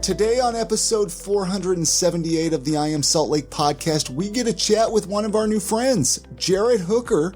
Today on episode 478 of the I Am Salt Lake podcast, we get a chat with one of our new friends, Jared Hooker.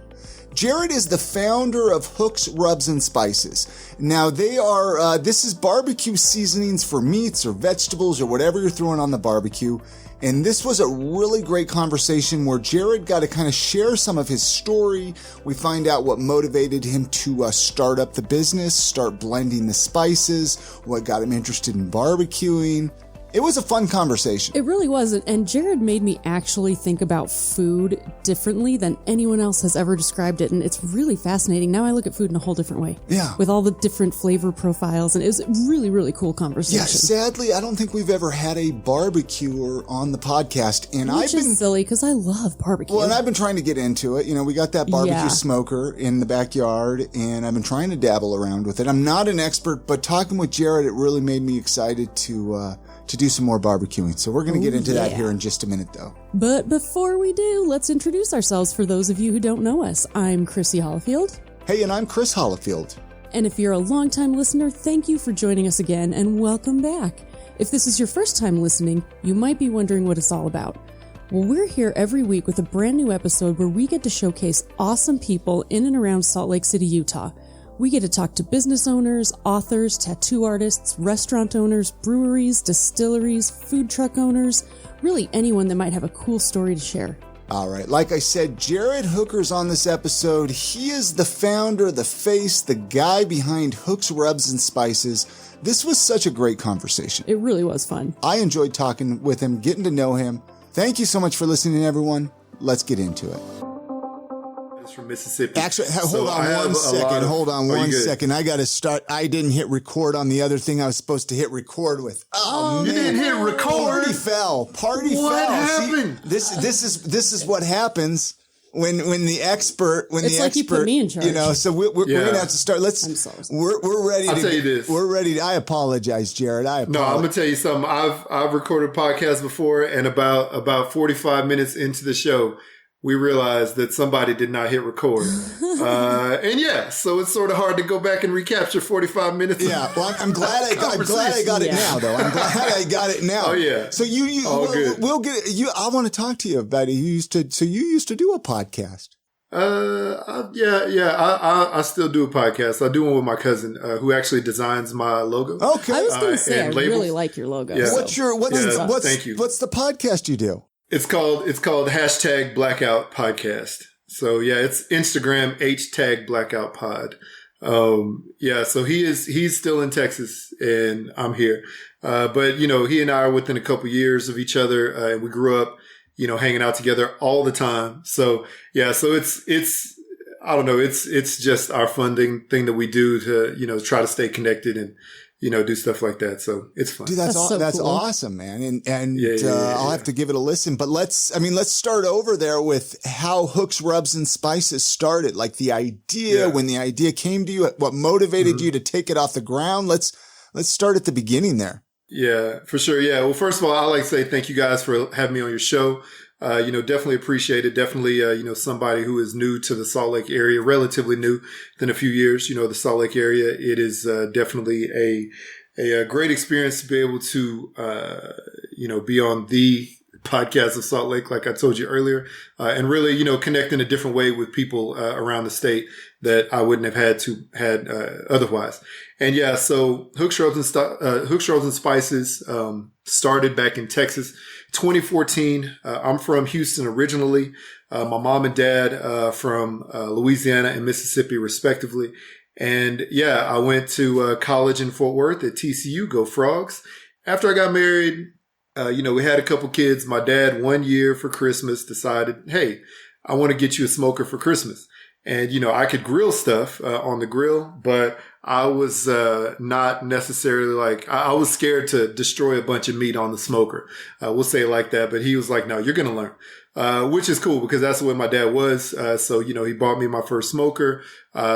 Jared is the founder of Hooks, Rubs, and Spices. Now, this is barbecue seasonings for meats or vegetables or whatever you're throwing on the barbecue. And this was a really great conversation where Jared got to kind of share some of his story. We find out what motivated him to start up the business, start blending the spices, what got him interested in barbecuing. It was a fun conversation. It really was. And Jared made me actually think about food differently than anyone else has ever described it. And it's really fascinating. Now I look at food in a whole different way. Yeah. With all the different flavor profiles. And it was a really, really cool conversation. Yeah, sadly, I don't think we've ever had a barbecuer on the podcast. And Which is silly because I love barbecue. Well, and I've been trying to get into it. You know, we got that barbecue smoker in the backyard, and I've been trying to dabble around with it. I'm not an expert, but talking with Jared, it really made me excited to do some more barbecuing. So we're going to get into that here in just a minute, though. But before we do, let's introduce ourselves for those of you who don't know us. I'm Chrissy Hollifield. Hey, and I'm Chris Hollifield. And if you're a longtime listener, thank you for joining us again and welcome back. If this is your first time listening, you might be wondering what it's all about. Well, we're here every week with a brand new episode where we get to showcase awesome people in and around Salt Lake City, Utah. We get to talk to business owners, authors, tattoo artists, restaurant owners, breweries, distilleries, food truck owners, really anyone that might have a cool story to share. All right. Like I said, Jared Hooker's on this episode. He is the founder, the face, the guy behind Hooks, Rubs, and Spices. This was such a great conversation. It really was fun. I enjoyed talking with him, getting to know him. Thank you so much for listening, everyone. Let's get into it. From Mississippi. Actually, hold on one second. I got to start. I didn't hit record on the other thing I was supposed to hit record with. Oh, you man. didn't hit record? Party fell. What happened? See, this is what happens when the expert you put me in charge. You know, so we're gonna have to start. I'm sorry. We're ready. I'll tell you this. We're ready. I apologize, Jared. No, I'm gonna tell you something. I've recorded podcasts before, and about 45 minutes into the show, we realized that somebody did not hit record. So it's sort of hard to go back and recapture 45 minutes. Yeah, well, I'm glad I got it now, though. I'm glad I got it now. Oh, yeah. So we'll get it. I want to talk to you about it. You used to do a podcast. I still do a podcast. I do one with my cousin, who actually designs my logo. Okay. I was going to say, I labels. really like your logo. Yeah. Thank you. What's the podcast you do? It's called hashtag Blackout Podcast. So yeah, it's Instagram hashtag Blackout Pod. So he's still in Texas and I'm here. But you know, he and I are within a couple years of each other. And we grew up, you know, hanging out together all the time. So yeah, so it's I don't know, it's just our fun thing that we do to, you know, try to stay connected and, you know, do stuff like that. So it's fun. Dude, that's cool. awesome, man. I'll have to give it a listen, but let's start over there with how Hooks, Rubs, and Spices started. Like the idea, when the idea came to you, what motivated you to take it off the ground. Let's start at the beginning there. Yeah, for sure. Yeah. Well, first of all, I'd like to say thank you guys for having me on your show. Definitely appreciate it. Definitely, somebody who is new to the Salt Lake area, relatively new than a few years, the Salt Lake area. It is, definitely a great experience to be able to, be on the podcast of Salt Lake, like I told you earlier, and really, connect in a different way with people, around the state that I wouldn't have had otherwise. And yeah, so Hooks, Rubs, and Spices, started back in Texas, 2014. I'm from Houston originally. My mom and dad, from, Louisiana and Mississippi respectively. And yeah, I went to, college in Fort Worth at TCU, go Frogs. After I got married, we had a couple kids. My dad, 1 year for Christmas, decided, hey, I want to get you a smoker for Christmas. And, I could grill stuff, on the grill, but I was, not necessarily I was scared to destroy a bunch of meat on the smoker. We'll say it like that. But he was like, no, you're going to learn, which is cool because that's the way my dad was. So, he bought me my first smoker,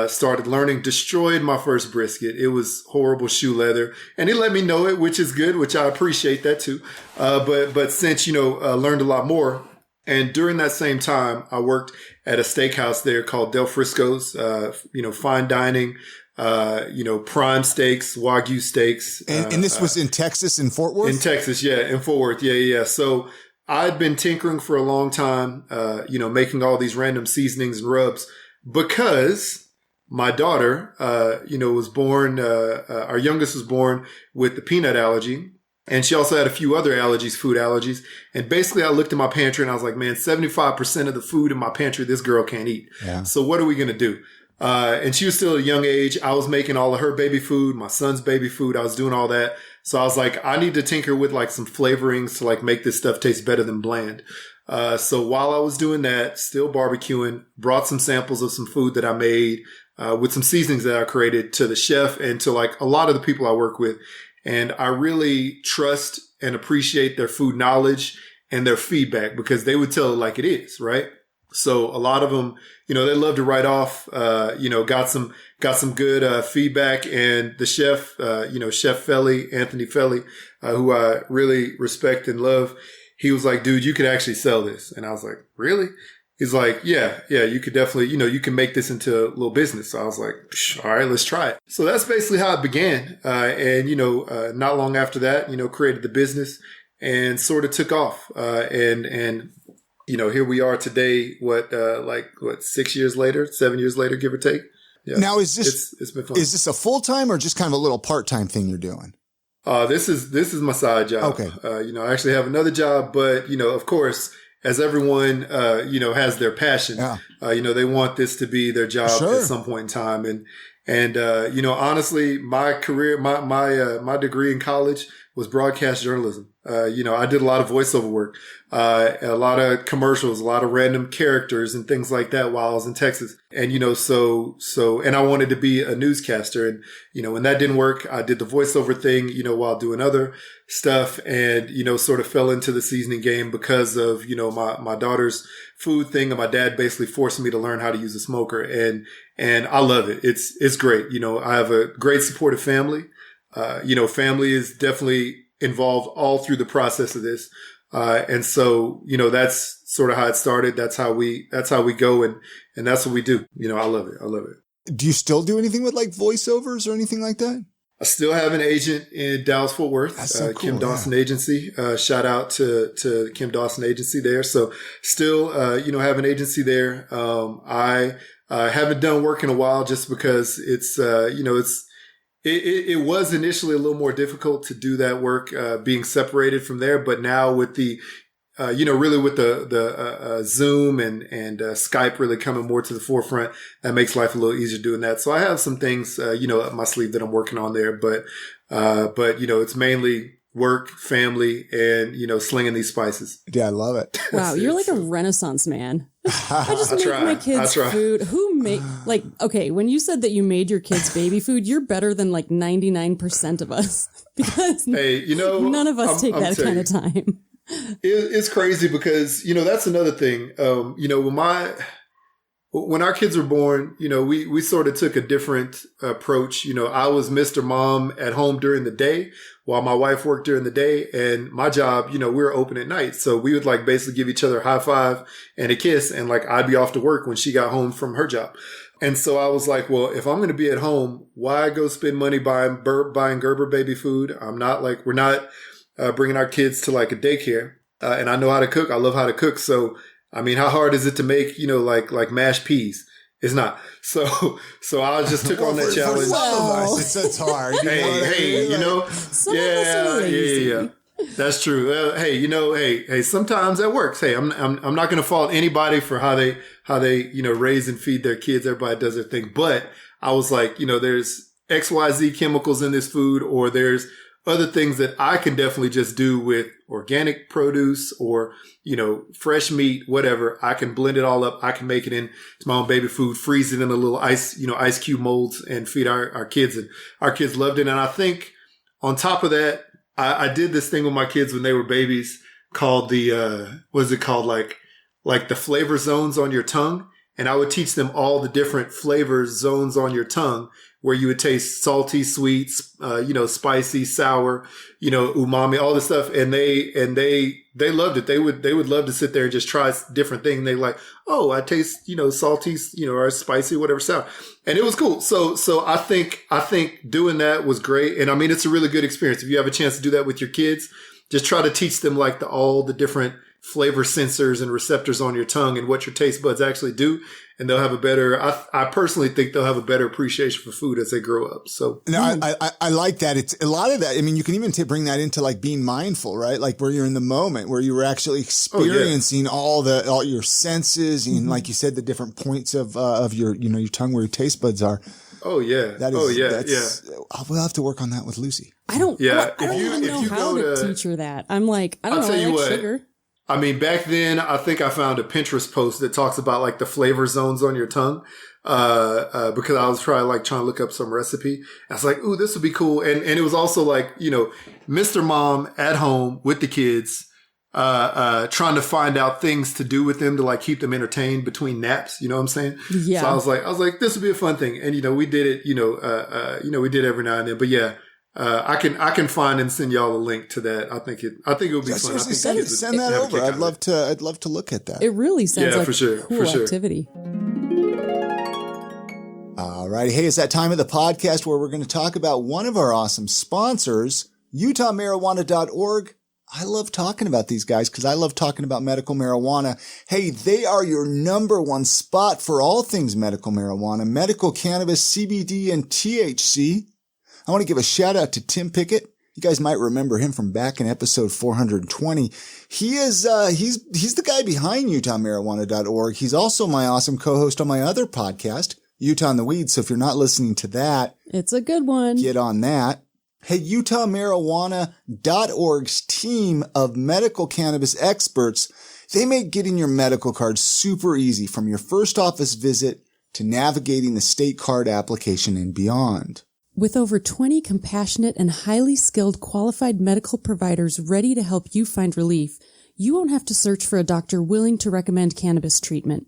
started learning, destroyed my first brisket. It was horrible shoe leather and he let me know it, which is good, which I appreciate that too. But since, learned a lot more, And during that same time, I worked at a steakhouse there called Del Frisco's, fine dining, prime steaks, Wagyu steaks. And this was in Texas, in Fort Worth? In Texas, yeah, in Fort Worth. Yeah. So I'd been tinkering for a long time, making all these random seasonings and rubs because my daughter, was born, our youngest was born with the peanut allergy. And she also had a few other allergies, food allergies. And basically I looked at my pantry and I was like, man, 75% of the food in my pantry, this girl can't eat. Yeah. So what are we going to do? And she was still at a young age. I was making all of her baby food, my son's baby food. I was doing all that. So I was like, I need to tinker with like some flavorings to like make this stuff taste better than bland. So while I was doing that, still barbecuing, brought some samples of some food that I made, with some seasonings that I created to the chef and to like a lot of the people I work with. And I really trust and appreciate their food knowledge and their feedback because they would tell it like it is, right? So a lot of them, they love to write off, got some good feedback. And the chef, Chef Felly, Anthony Felly, who I really respect and love, he was like, dude, you could actually sell this. And I was like, really? He's like, yeah, you could definitely, you can make this into a little business. So I was like, all right, let's try it. So that's basically how it began. Not long after that, created the business and sort of took off. Here we are today, 6 years later, 7 years later, give or take. Yeah. Now, it's been fun. Is this a full-time or just kind of a little part-time thing you're doing? This is my side job. Okay. I actually have another job, but, of course, as everyone, has their passion, they want this to be their job at some point in time. And honestly, my career, my degree in college was broadcast journalism. I did a lot of voiceover work, a lot of commercials, a lot of random characters and things like that while I was in Texas. And, and I wanted to be a newscaster. And, when that didn't work, I did the voiceover thing, while doing other stuff and, sort of fell into the seasoning game because of, my daughter's food thing. And my dad basically forced me to learn how to use a smoker. And I love it. It's great. I have a great supportive family. Family is definitely involved all through the process of this. And so, that's sort of how it started. That's how we go. And that's what we do. I love it. I love it. Do you still do anything with like voiceovers or anything like that? I still have an agent in Dallas, Fort Worth, That's so cool, Kim Dawson Agency. Shout out to Kim Dawson Agency there. So still, have an agency there. I haven't done work in a while just because it's, it was initially a little more difficult to do that work, being separated from there. But now with the, really with the Zoom and Skype really coming more to the forefront, that makes life a little easier doing that. So I have some things, up my sleeve that I'm working on there, but it's mainly work, family, and, slinging these spices. Yeah, I love it. Wow. You're like a Renaissance man. I just make my kids food. Who make, okay, when you said that you made your kids baby food, you're better than like 99% of us because none of us take that kind of time. It's crazy because, that's another thing. When our kids were born, we sort of took a different approach. I was Mr. Mom at home during the day while my wife worked during the day. And my job, we were open at night. So we would like basically give each other a high five and a kiss. And like, I'd be off to work when she got home from her job. And so I was like, well, if I'm going to be at home, why go spend money buying Gerber baby food? We're not bringing our kids to like a daycare. And I know how to cook. I love how to cook. So, I mean, how hard is it to make, like mashed peas? It's not. So I just took on that challenge. It's hard. Yeah. That's true. Hey, sometimes that works. Hey, I'm not going to fault anybody for how they, raise and feed their kids. Everybody does their thing. But I was like, there's XYZ chemicals in this food, or there's other things that I can definitely just do with organic produce or, fresh meat, whatever. I can blend it all up. I can make it into my own baby food, freeze it in a little ice cube molds and feed our kids. And our kids loved it. And I think on top of that, I did this thing with my kids when they were babies called the, what is it called? Like the flavor zones on your tongue. And I would teach them all the different flavor zones on your tongue where you would taste salty, sweet, spicy, sour, umami, all this stuff. And they loved it. They would love to sit there and just try different things. They like, oh, I taste, salty, or spicy, whatever sour. And it was cool. So I think doing that was great. And I mean, it's a really good experience. If you have a chance to do that with your kids, just try to teach them like all the different flavor sensors and receptors on your tongue and what your taste buds actually do. And they'll have a better, I personally think they'll have a better appreciation for food as they grow up. So no, I like that. It's a lot of that. I mean, you can even bring that into like being mindful, right? Like where you're in the moment, where you were actually experiencing all your senses and like you said, the different points of your, your tongue where your taste buds are. Oh yeah. We'll have to work on that with Lucy. I don't even know how to teach her that. I'm like, I don't know. I like sugar. I mean, back then, I think I found a Pinterest post that talks about like the flavor zones on your tongue. Because I was trying to look up some recipe. I was like, ooh, this would be cool. And it was also like, Mr. Mom at home with the kids, trying to find out things to do with them to like keep them entertained between naps. You know what I'm saying? Yeah. So I was like, this would be a fun thing. And, we did it, we did every now and then, but yeah. I can find and send y'all a link to that. I think it would be fun. Send that over. I'd love to look at that. It really sounds like for sure, a cool activity. All right. Hey, it's that time of the podcast where we're going to talk about one of our awesome sponsors, UtahMarijuana.org. I love talking about these guys because I love talking about medical marijuana. Hey, they are your number one spot for all things medical marijuana, medical cannabis, CBD, and THC. I want to give a shout out to Tim Pickett. You guys might remember him from back in episode 420. He is, he's the guy behind UtahMarijuana.org. He's also my awesome co-host on my other podcast, Utah in the Weeds. So if you're not listening to that, it's a good one. Get on that. Hey, UtahMarijuana.org's team of medical cannabis experts, they make getting your medical card super easy from your first office visit to navigating the state card application and beyond. With over 20 compassionate and highly skilled qualified medical providers ready to help you find relief, you won't have to search for a doctor willing to recommend cannabis treatment.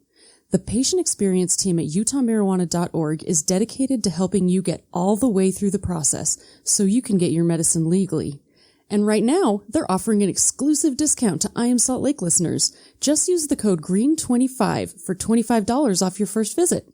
The patient experience team at UtahMarijuana.org is dedicated to helping you get all the way through the process so you can get your medicine legally. And right now, they're offering an exclusive discount to I Am Salt Lake listeners. Just use the code GREEN25 for $25 off your first visit.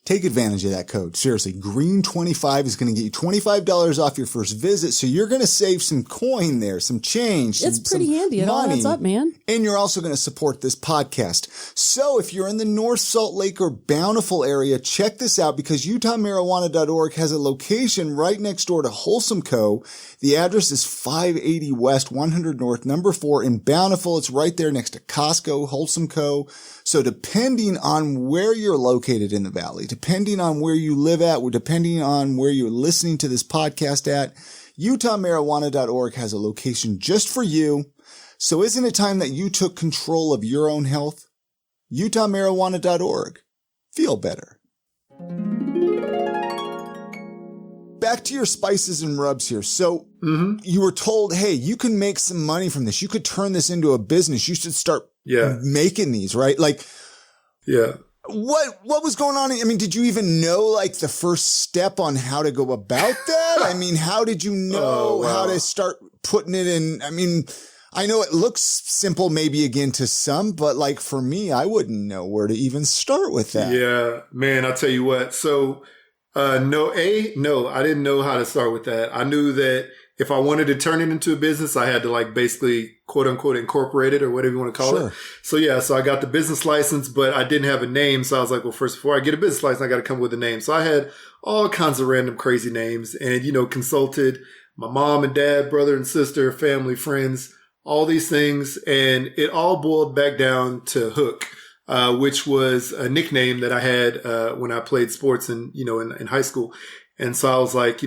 Take advantage of that code. Seriously, Green25 is going to get you $25 off your first visit. So you're going to save some coin there, some change. It's pretty handy. It all adds up, man. And you're also going to support this podcast. So if you're in the North Salt Lake or Bountiful area, check this out because UtahMarijuana.org has a location right next door to Wholesome Co. The address is 580 West, 100 North, number 4 in Bountiful. It's right there next to Costco, Wholesome Co. So depending on where you're located in the valley, depending on where you live at, or depending on where you're listening to this podcast at, UtahMarijuana.org has a location just for you. So isn't it time that you took control of your own health? UtahMarijuana.org. Feel better. Back to your spices and rubs here. So you were told, hey, you can make some money from this. You could turn this into a business. You should start making these, right? Like, what was going on? I mean, did you even know like the first step on how to go about that? I mean, how did you know how to start putting it in? I mean, I know it looks simple maybe again to some, but like for me, I wouldn't know where to even start with that. Yeah, man, I'll tell you what. So, no, I didn't know how to start with that. I knew that if I wanted to turn it into a business, I had to like basically quote unquote incorporate it or whatever you want to call it. So I got the business license, but I didn't have a name. So I was like, well, first, before I get a business license, I got to come with a name. So I had all kinds of random crazy names and, consulted my mom and dad, brother and sister, family, friends, all these things. And it all boiled back down to Hook, which was a nickname that I had, when I played sports in high school. And so I was like,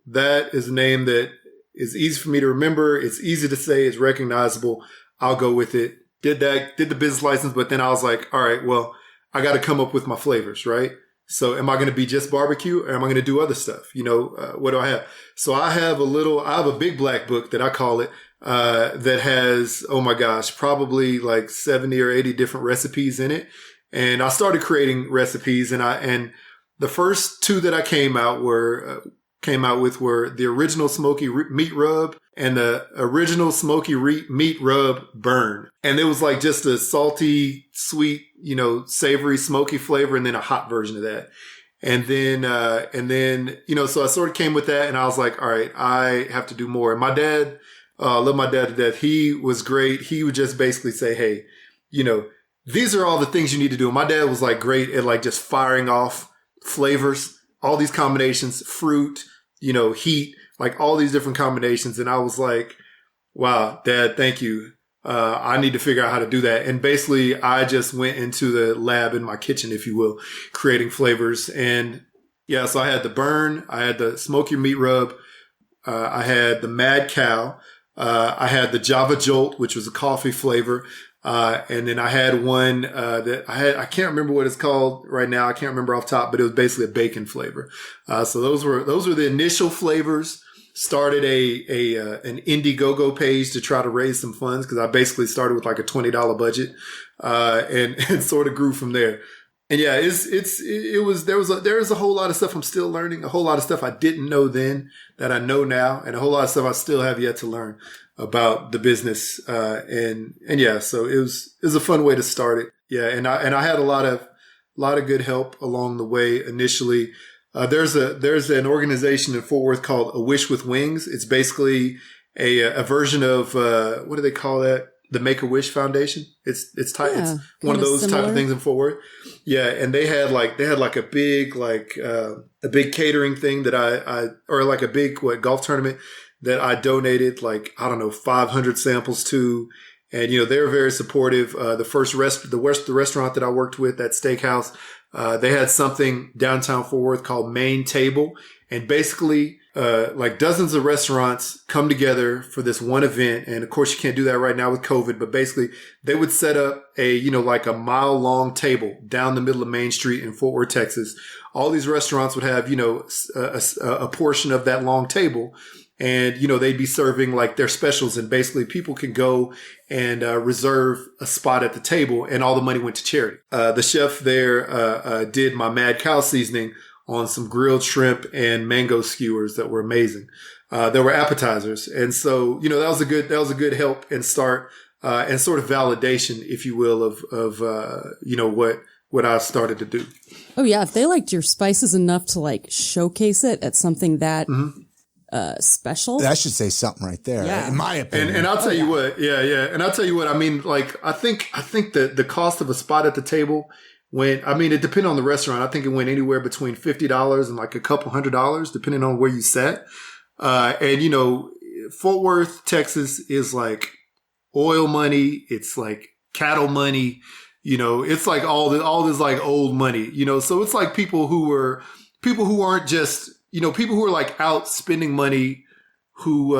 that is a name that is easy for me to remember. It's easy to say. It's recognizable. I'll go with it. Did the business license, but then I was like, all right, well, I got to come up with my flavors, right? So am I going to be just barbecue or am I going to do other stuff? What do I have? So I have a big black book that I call it, that has, oh my gosh, probably like 70 or 80 different recipes in it. And I started creating recipes and the first two that I came out with were the original smoky meat rub and the original smoky meat rub burn. And it was like just a salty, sweet, savory, smoky flavor, and then a hot version of that. And then, so I sort of came with that, and I was like, all right, I have to do more. And my dad, I love my dad to death. He was great. He would just basically say, hey, these are all the things you need to do. And my dad was like great at like just firing off flavors, all these combinations, fruit, heat, like all these different combinations. And I was like, wow, Dad, thank you. I need to figure out how to do that. And basically I just went into the lab in my kitchen, if you will, creating flavors. And yeah, so I had the burn, I had the smoky meat rub, I had the Mad Cow, I had the Java Jolt, which was a coffee flavor. And then I had one, I can't remember what it's called right now. I can't remember off top, but it was basically a bacon flavor. So those were the initial flavors. Started an Indiegogo page to try to raise some funds, because I basically started with like a $20 budget, and sort of grew from there. And yeah, there's a whole lot of stuff I'm still learning, a whole lot of stuff I didn't know then that I know now, and a whole lot of stuff I still have yet to learn about the business. And yeah, so it was a fun way to start it. Yeah. And I had a lot of good help along the way initially. There's an organization in Fort Worth called A Wish with Wings. It's basically a version of, what do they call that? The Make-A-Wish Foundation. It's one of those similar type of things in Fort Worth. Yeah. And they had like a big, a big catering thing that or like a big, golf tournament that I donated 500 samples to. And, they're very supportive. The restaurant that I worked with, that steakhouse, they had something downtown Fort Worth called Main Table. And basically, dozens of restaurants come together for this one event. And of course, you can't do that right now with COVID, but basically they would set up a mile long table down the middle of Main Street in Fort Worth, Texas. All these restaurants would have, a portion of that long table. And, they'd be serving like their specials, and basically people can go and reserve a spot at the table, and all the money went to charity. The chef there did my Mad Cow seasoning on some grilled shrimp and mango skewers that were amazing. There were appetizers. And so, that was a good help and start and sort of validation, if you will, of what I started to do. Oh yeah. If they liked your spices enough to showcase it at something that special. That should say something right there, yeah. in my opinion. And I'll tell you what, yeah. And I'll tell you what, I mean, I think that the cost of a spot at the table it depended on the restaurant. I think it went anywhere between $50 and a couple $100, depending on where you sat. And Fort Worth, Texas is like oil money. It's like cattle money. It's like all this old money, so it's like people who aren't just, people who are out spending money who,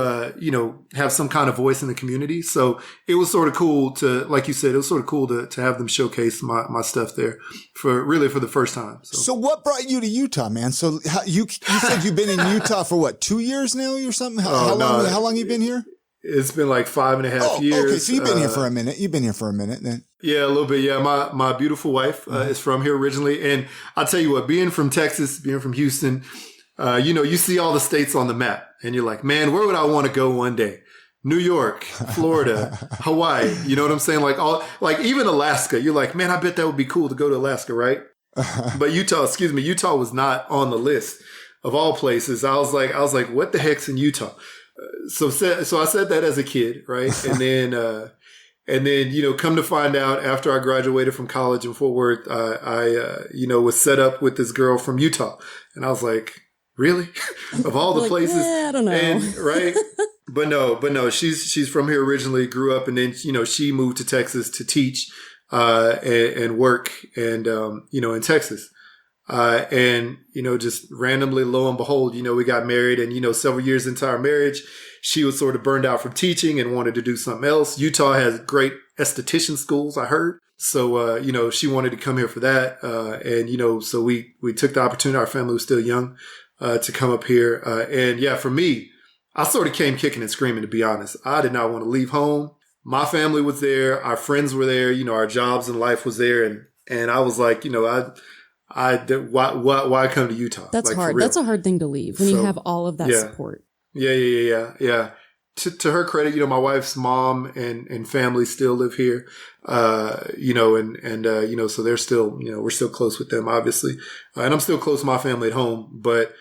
have some kind of voice in the community. So it was sort of cool to, like you said, it was sort of cool to have them showcase my stuff there for the first time. So what brought you to Utah, man? So you said you've been in Utah for what, 2 years now or something? How long you been here? It's been 5.5 years. Okay. So you've been here for a minute. You've been here for a minute then. Yeah, a little bit. Yeah. My beautiful wife is from here originally. And I'll tell you what, being from Texas, being from Houston, you see all the states on the map and you're like, man, where would I want to go one day? New York, Florida, Hawaii. You know what I'm saying? Even Alaska. You're like, man, I bet that would be cool to go to Alaska, right? But Utah was not on the list of all places. I was like, what the heck's in Utah? So I said that as a kid, right? And then, come to find out after I graduated from college in Fort Worth, I was set up with this girl from Utah. And I was like, really? Of all the places? I don't know. And, right? But no, she's from here originally, grew up, and then, she moved to Texas to teach, and work and, in Texas. And, just randomly, lo and behold, we got married, and, several years into our marriage, she was sort of burned out from teaching and wanted to do something else. Utah has great esthetician schools, I heard. So, she wanted to come here for that. And, so we took the opportunity. Our family was still young, to come up here. And yeah, for me, I sort of came kicking and screaming, to be honest. I did not want to leave home. My family was there. Our friends were there. Our jobs and life was there. And I was like, I why come to Utah? That's like, hard. That's a hard thing to leave when you have all of that yeah. support. Yeah. To her credit, you know, my wife's mom and family still live here, you know, you know, so they're still, you know, we're still close with them, obviously. And I'm still close to my family at home. But,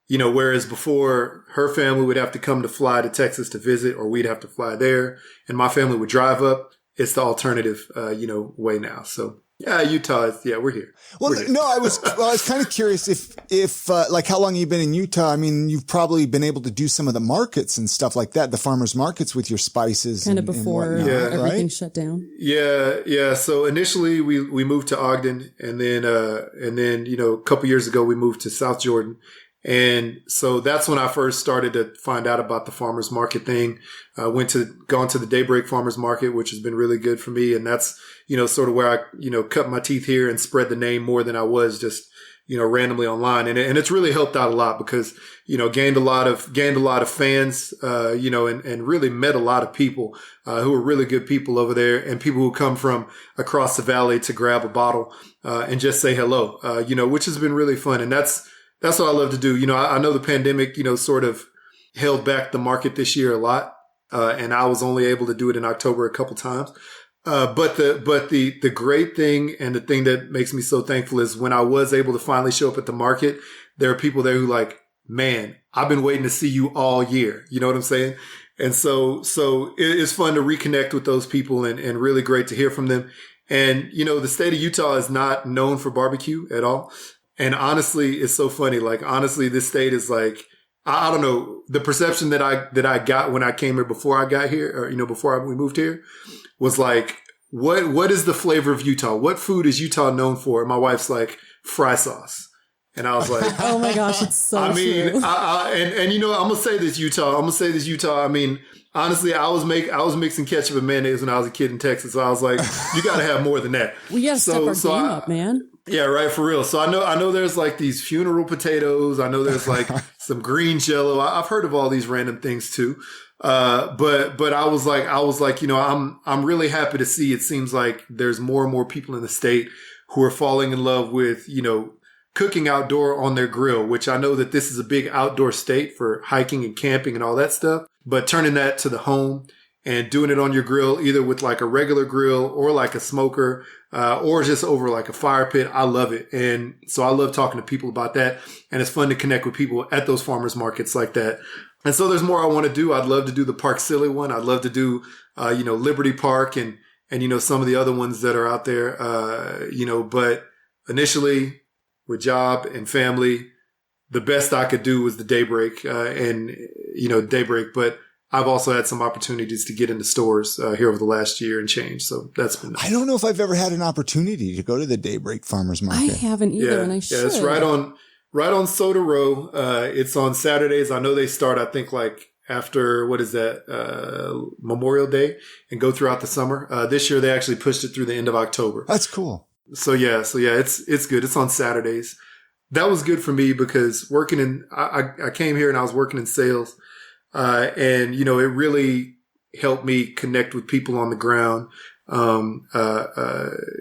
you know, whereas before her family would have to fly to Texas to visit, or we'd have to fly there and my family would drive up, it's the alternative, you know, way now. So. Yeah, Utah. We're here. Well, we're here. No, I was kind of curious if like how long you've been in Utah. I mean, you've probably been able to do some of the markets and stuff like that, the farmers markets with your spices, kind of before everything right? shut down. Yeah. So initially we moved to Ogden, and then you know, a couple years ago we moved to South Jordan. And so that's when I first started to find out about the farmers market thing. Gone to the Daybreak Farmers Market, which has been really good for me. And that's, you know, sort of where I, you know, cut my teeth here and spread the name more than I was just, you know, randomly online. And it's really helped out a lot because, you know, gained a lot of fans, you know, and really met a lot of people, who are really good people over there, and people who come from across the valley to grab a bottle, and just say hello, you know, which has been really fun. And that's what I love to do. You know, I know the pandemic, you know, sort of held back the market this year a lot. And I was only able to do it in October a couple times. But the great thing, and the thing that makes me so thankful, is when I was able to finally show up at the market, there are people there who like, man, I've been waiting to see you all year. You know what I'm saying? And so it's fun to reconnect with those people, and really great to hear from them. And, you know, the state of Utah is not known for barbecue at all. And honestly, it's so funny. Like, honestly, this state is like, I don't know, the perception that I got when I came here before I got here, or, you know, before we moved here, was like, what is the flavor of Utah? What food is Utah known for? And my wife's like, fry sauce. And I was like, oh my gosh, it's so true. And you know, I'm going to say this, Utah. I mean, honestly, I was mixing ketchup and mayonnaise when I was a kid in Texas. So I was like, you got to have more than that. We got to step our game up, man. Yeah, right, for real. So I know there's like these funeral potatoes. I know there's like some green jello. I've heard of all these random things too. But I was like, you know, I'm really happy to see, it seems like there's more and more people in the state who are falling in love with, you know, cooking outdoor on their grill, which I know that this is a big outdoor state for hiking and camping and all that stuff, but turning that to the home and doing it on your grill, either with like a regular grill or like a smoker, or just over like a fire pit. I love it. And so I love talking to people about that. And it's fun to connect with people at those farmers markets like that. And so there's more I want to do. I'd love to do the Park Silly one. I'd love to do, you know, Liberty Park and, you know, some of the other ones that are out there, you know, but initially with job and family, the best I could do was the Daybreak, and, you know, Daybreak, but I've also had some opportunities to get into stores here over the last year and change. So that's been nice. I don't know if I've ever had an opportunity to go to the Daybreak Farmers Market. I haven't either, and I should. Yeah, it's right on Soda Row. It's on Saturdays. I know they start, I think, like after, what is that, Memorial Day, and go throughout the summer. This year they actually pushed it through the end of October. That's cool. So yeah, it's good. It's on Saturdays. That was good for me because I came here and I was working in sales. And, you know, it really helped me connect with people on the ground,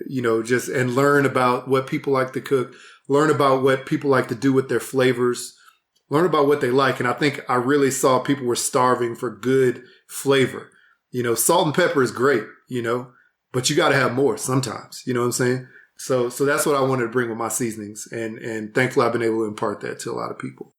you know, just, and learn about what people like to cook, learn about what people like to do with their flavors, learn about what they like. And I think I really saw people were starving for good flavor. You know, salt and pepper is great, you know, but you got to have more sometimes, you know what I'm saying? So that's what I wanted to bring with my seasonings. And thankfully I've been able to impart that to a lot of people.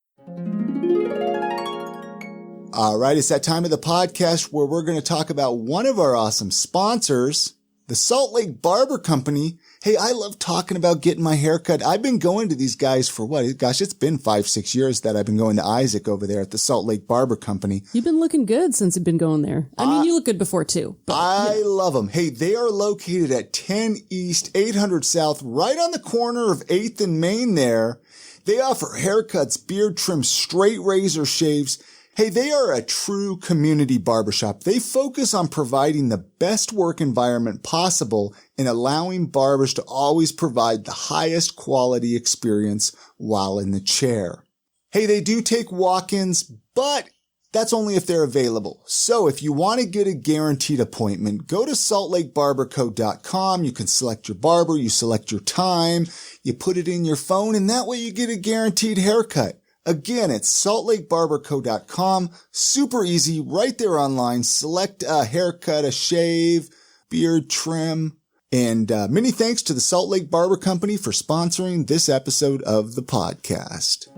All right, it's that time of the podcast where we're going to talk about one of our awesome sponsors, the Salt Lake Barber Company. Hey, I love talking about getting my hair cut. I've been going to these guys for what? Gosh, it's been 5-6 years that I've been going to Isaac over there at the Salt Lake Barber Company. You've been looking good since you've been going there. I mean, you look good before too. But, I love them. Hey, they are located at 10 East, 800 South, right on the corner of 8th and Main there. They offer haircuts, beard trims, straight razor shaves. Hey, they are a true community barbershop. They focus on providing the best work environment possible and allowing barbers to always provide the highest quality experience while in the chair. Hey, they do take walk-ins, but That's only if they're available. So if you want to get a guaranteed appointment, go to saltlakebarberco.com. You can select your barber, you select your time, you put it in your phone, and that way you get a guaranteed haircut. Again, it's saltlakebarberco.com. Super easy, right there online. Select a haircut, a shave, beard trim. And many thanks to the Salt Lake Barber Company for sponsoring this episode of the podcast.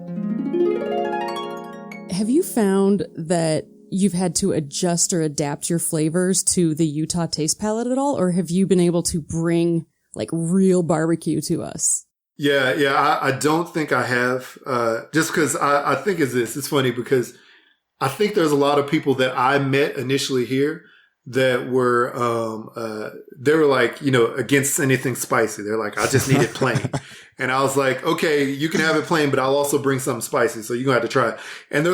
Have you found that you've had to adjust or adapt your flavors to the Utah taste palette at all? Or have you been able to bring like real barbecue to us? Yeah. I don't think I have, just because I think it's funny because I think there's a lot of people that I met initially here that were, they were like, against anything spicy. They're like, I just need it plain. And I was like, okay, you can have it plain, but I'll also bring something spicy. So you're going to have to try it. And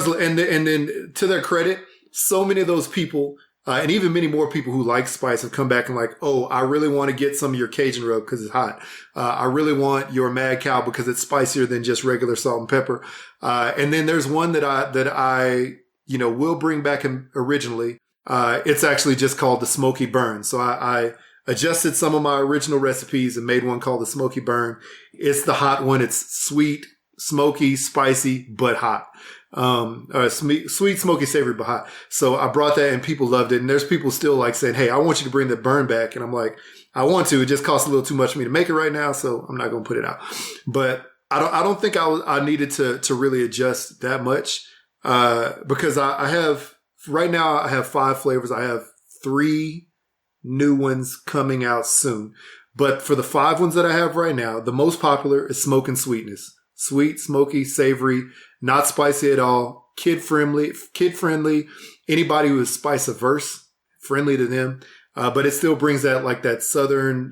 then to their credit, so many of those people, and even many more people who like spice have come back and like, oh, I really want to get some of your Cajun rub because it's hot. I really want your Mad Cow because it's spicier than just regular salt and pepper. And then there's one that I will bring back originally. It's actually just called the Smoky Burn. So I adjusted some of my original recipes and made one called the Smoky Burn. It's the hot one. It's sweet, smoky, spicy, but hot. Sweet, smoky, savory, but hot. So I brought that and people loved it. And there's people still like saying, hey, I want you to bring the burn back. And I'm like, I want to. It just costs a little too much for me to make it right now. So I'm not going to put it out. But I don't think I needed to really adjust that much, because I have, right now I have 5 flavors. I have 3 new ones coming out soon. But for the 5 ones that I have right now, the most popular is smoke and sweetness. Sweet, smoky, savory, not spicy at all, kid friendly. Anybody who is spice averse, friendly to them. But it still brings that southern,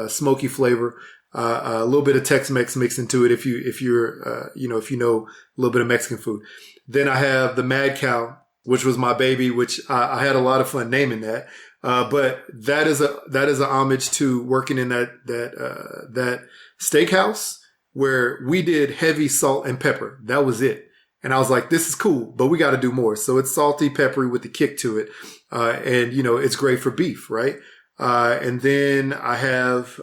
smoky flavor. A little bit of Tex-Mex mixed into it if you know a little bit of Mexican food. Then I have the Mad Cow, which was my baby, which I had a lot of fun naming that. But that is a homage to working in that steakhouse where we did heavy salt and pepper. That was it. And I was like, this is cool, but we got to do more. So it's salty, peppery with the kick to it. And it's great for beef, right? And then I have,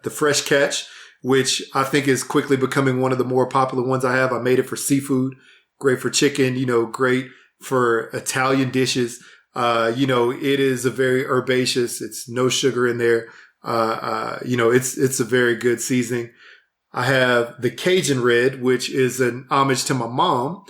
the Fresh Catch, which I think is quickly becoming one of the more popular ones I have. I made it for seafood, great for chicken, great for Italian dishes. It is a very herbaceous. It's no sugar in there. It's a very good seasoning. I have the Cajun Red, which is an homage to my mom,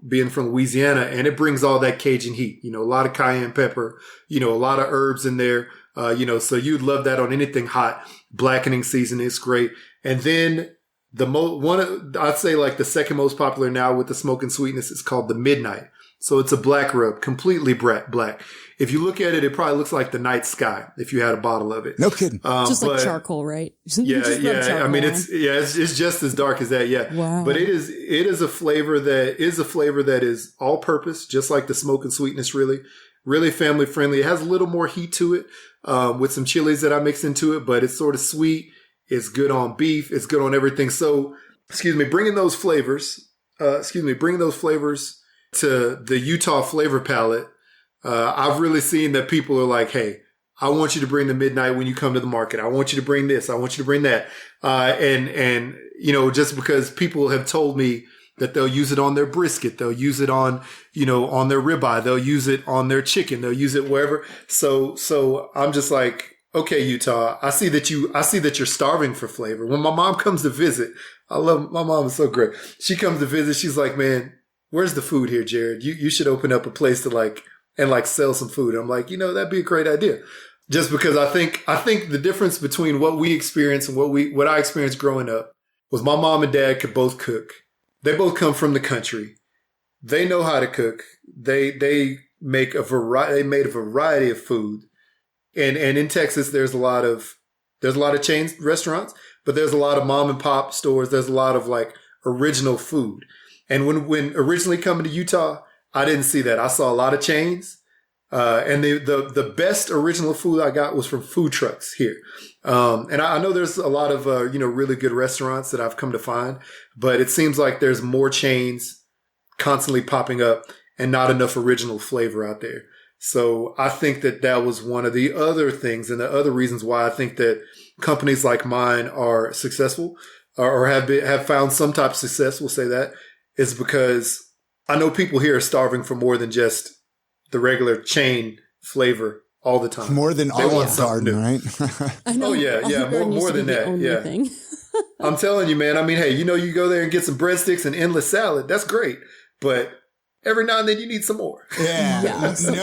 being from Louisiana, and it brings all that Cajun heat, a lot of cayenne pepper, a lot of herbs in there, so you'd love that on anything hot. Blackening seasoning is great. And then I'd say like the second most popular now with the smoke and sweetness is called the Midnight. So it's a black rub, completely black. If you look at it, it probably looks like the night sky if you had a bottle of it. No kidding. Just like charcoal, right? Yeah. I mean, it's just as dark as that. Yeah. Wow. But it is a flavor that is all purpose, just like the smoke and sweetness, really family friendly. It has a little more heat to it, with some chilies that I mix into it, but it's sort of sweet. It's good on beef. It's good on everything. So, bringing those flavors to the Utah flavor palette. I've really seen that people are like, hey, I want you to bring the Midnight when you come to the market. I want you to bring this. I want you to bring that. And just because people have told me that they'll use it on their brisket, they'll use it on, on their ribeye, they'll use it on their chicken, they'll use it wherever. So I'm just like, okay, Utah, I see that you're starving for flavor. When my mom comes to visit, my mom is so great. She comes to visit. She's like, man, where's the food here, Jared? You should open up a place to sell some food. I'm like, that'd be a great idea. Just because I think the difference between what we experienced and what I experienced growing up was my mom and dad could both cook. They both come from the country. They know how to cook. They made a variety of food. And in Texas, there's a lot of chain restaurants, but there's a lot of mom and pop stores. There's a lot of original food. And when originally coming to Utah, I didn't see that. I saw a lot of chains. And the best original food I got was from food trucks here. And I know there's a lot of, really good restaurants that I've come to find, but it seems like there's more chains constantly popping up. and not enough original flavor out there. So I think that was one of the other things and the other reasons why I think that companies like mine are successful or have found some type of success, we'll say that, is because I know people here are starving for more than just the regular chain flavor all the time. More than Olive Garden, right? I know. Oh, yeah. More than that. Yeah. Thing. I'm telling you, man. I mean, hey, you go there and get some breadsticks and endless salad. That's great. But every now and then you need some more. Yeah. Some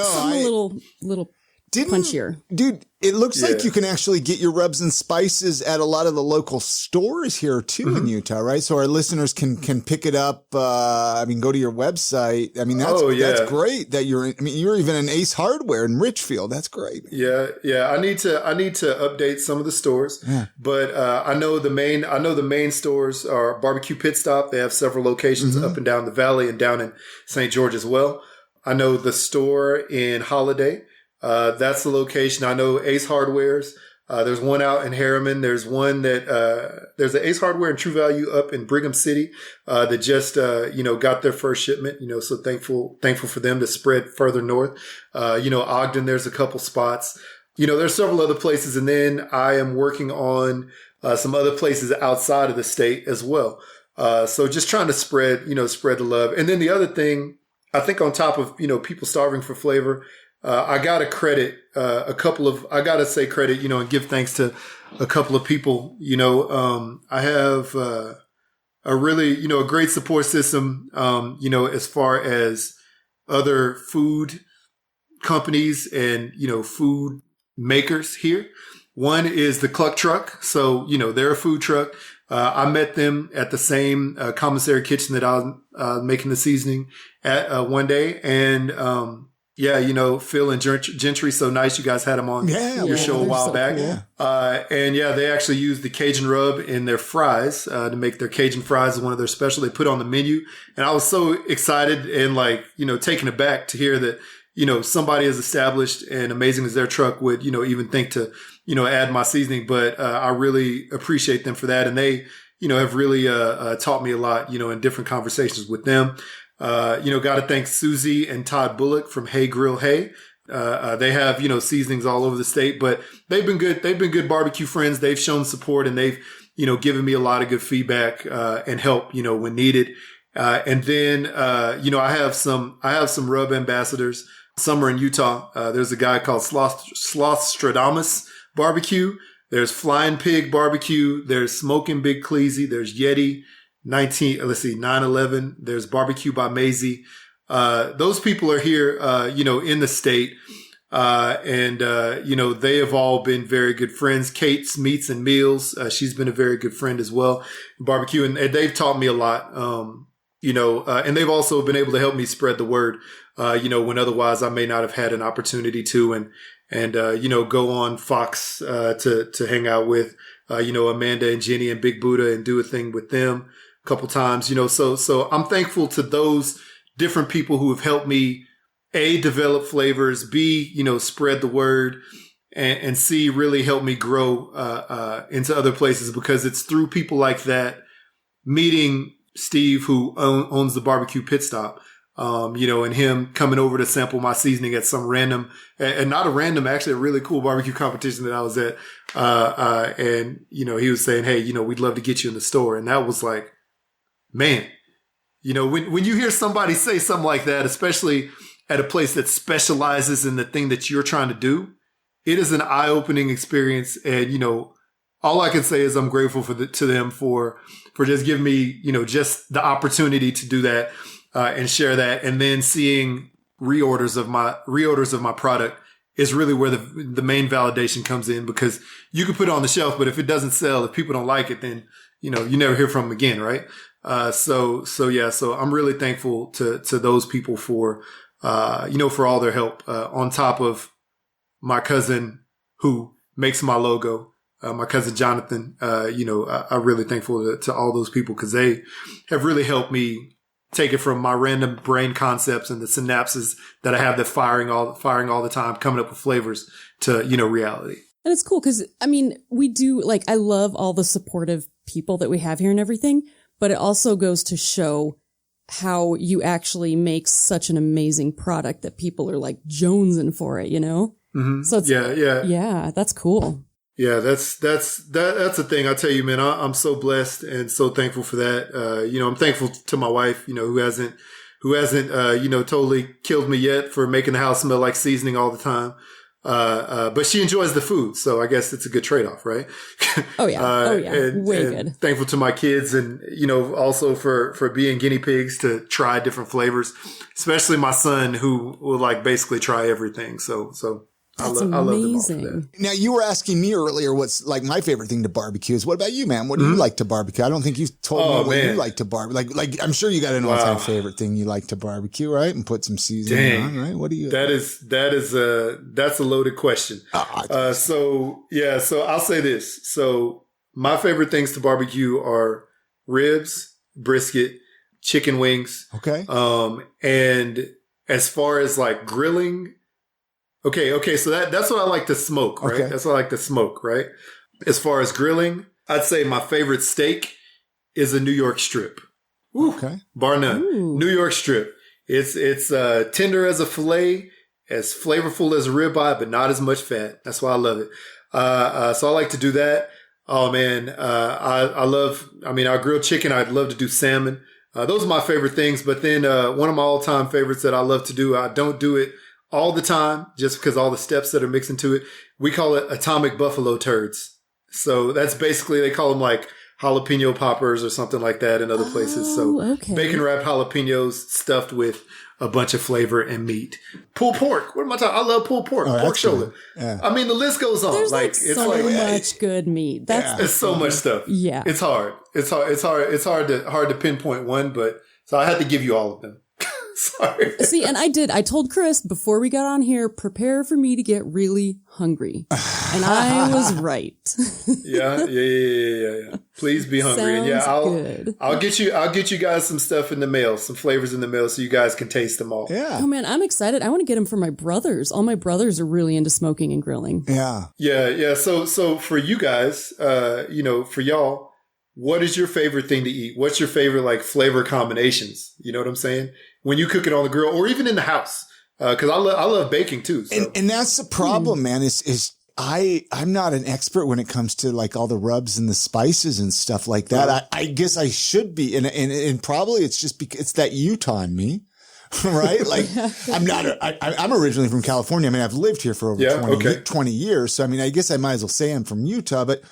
little punchier. Dude, it looks like you can actually get your rubs and spices at a lot of the local stores here too in Utah, right? So our listeners can pick it up. Go to your website. I mean, that's great that you're even in Ace Hardware in Richfield. That's great. Yeah. I need to update some of the stores, but I know the main stores are Barbecue Pit Stop. They have several locations up and down the valley and down in St. George as well. I know the store in Holiday. That's the location. I know Ace Hardware's. There's one out in Harriman. There's one there's an Ace Hardware and True Value up in Brigham City, that just, got their first shipment, so thankful for them to spread further north. Ogden, there's a couple spots, there's several other places. And then I am working on, some other places outside of the state as well. So just trying to spread the love. And then the other thing, I think on top of, people starving for flavor, I gotta say credit, and give thanks to a couple of people. I have a really, a great support system, as far as other food companies and, food makers here. One is the Cluck Truck. So, they're a food truck. I met them at the same commissary kitchen that I was making the seasoning at one day. And, Phil and Gentry, so nice. You guys had them on your show a while back. Cool. They actually used the Cajun rub in their fries to make their Cajun fries, one of their special they put on the menu. And I was so excited and taken aback to hear that, somebody as established and amazing as their truck would, even think to, add my seasoning. But I really appreciate them for that. And they, have really taught me a lot, in different conversations with them. Got to thank Susie and Todd Bullock from Hey Grill Hey. They have, seasonings all over the state, but they've been good. They've been good barbecue friends. They've shown support and they've, given me a lot of good feedback, and help, when needed. And then, I have some rub ambassadors. Some are in Utah. There's a guy called Slothstradamus Barbecue. There's Flying Pig Barbecue. There's Smoking Big Cleasy. There's Yeti. 9/11. There's Barbecue by Maisie. Those people are here, in the state. They have all been very good friends. Kate's Meats and Meals. She's been a very good friend as well. Barbecue. And they've taught me a lot. And they've also been able to help me spread the word, when otherwise I may not have had an opportunity to, and go on Fox, to hang out with, Amanda and Jenny and Big Buddha and do a thing with them a couple times, so I'm thankful to those different people who have helped me, A, develop flavors, B, spread the word, and C, really help me grow, into other places, because it's through people like that, meeting Steve, who owns the Barbecue Pit Stop, and him coming over to sample my seasoning at some random, and not a random, actually a really cool barbecue competition that I was at. And he was saying, hey, we'd love to get you in the store. And that was like, man, when you hear somebody say something like that, especially at a place that specializes in the thing that you're trying to do, it is an eye-opening experience. And, all I can say is I'm grateful to them for just giving me, just the opportunity to do that. And share that, and then seeing reorders of my product is really where the main validation comes in, because you can put it on the shelf, but if it doesn't sell, if people don't like it, then you never hear from them again, right? So I'm really thankful to those people for for all their help. On top of my cousin who makes my logo, my cousin Jonathan, I'm really thankful to all those people, because they have really helped me take it from my random brain concepts and the synapses that I have that firing all the time, coming up with flavors, to, reality. And it's cool because, we do, I love all the supportive people that we have here and everything, but it also goes to show how you actually make such an amazing product that people are like jonesing for it, you know? Mm-hmm. So it's, yeah, that's cool. Yeah, that's the thing. I tell you, man, I'm so blessed and so thankful for that. I'm thankful to my wife, who hasn't, totally killed me yet for making the house smell like seasoning all the time. But she enjoys the food. So I guess it's a good trade-off, right? Oh yeah. Way good. Thankful to my kids and, also for being guinea pigs to try different flavors, especially my son who will like basically try everything. So That's I love them all for amazing. that. Now, you were asking me earlier what's like my favorite thing to barbecue is. What about you, man? What do you like to barbecue? I don't think you told me what you like to barbecue. Like I'm sure you got an all-time favorite thing you like to barbecue, right? And put some seasoning on, right? What do you? That's a loaded question. So I'll say this. So my favorite things to barbecue are ribs, brisket, chicken wings. Okay. And as far as like grilling. Okay. So that's what I like to smoke, right? Okay. That's what I like to smoke, right? As far as grilling, I'd say my favorite steak is a New York strip. Ooh, okay. Bar none. Ooh. New York strip. It's tender as a filet, as flavorful as a ribeye, but not as much fat. That's why I love it. So I like to do that. Oh man. I grill chicken. I'd love to do salmon. Those are my favorite things. But then, one of my all time favorites that I love to do, I don't do it all the time, just because all the steps that are mixed into it. We call it atomic buffalo turds. So that's basically, they call them like jalapeno poppers or something like that in other places. So bacon wrapped jalapenos stuffed with a bunch of flavor and meat. Pulled pork. What am I talking? I love pulled pork. Pork shoulder. Yeah. I mean, the list goes on. There's so much good meat. It's so much stuff. Yeah. It's hard. It's hard to pinpoint one, but so I had to give you all of them. Sorry. See, and I told Chris before we got on here, prepare for me to get really hungry. And I was right. Yeah. Please be hungry. Sounds I'll get you guys some stuff in the mail, some flavors in the mail so you guys can taste them all. Yeah. Oh man, I'm excited. I want to get them for my brothers. All my brothers are really into smoking and grilling. Yeah. Yeah. So for you guys, for y'all, what is your favorite thing to eat? What's your favorite like flavor combinations? You know what I'm saying? When you cook it on the grill or even in the house. Cause I love baking too. So. And that's the problem, man, is I'm not an expert when it comes to like all the rubs and the spices and stuff like that. I guess I should be. And probably it's just because it's that Utah in me. Right? Like I'm originally from California. I mean, I've lived here for over 20 years. So, I mean, I guess I might as well say I'm from Utah, but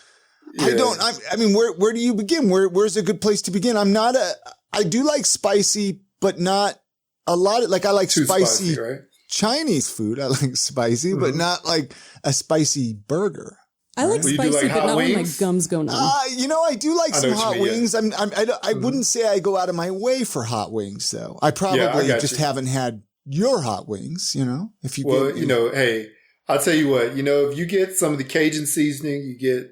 I mean, where do you begin? Where's a good place to begin? I do like spicy, but not a lot. Like I like spicy right? Chinese food. I like spicy, but not like a spicy burger. I like spicy, but not when my gums go numb. I do like some hot wings. I wouldn't say I go out of my way for hot wings, though. I probably just haven't had your hot wings, if you hey, I'll tell you what, if you get some of the Cajun seasoning, you get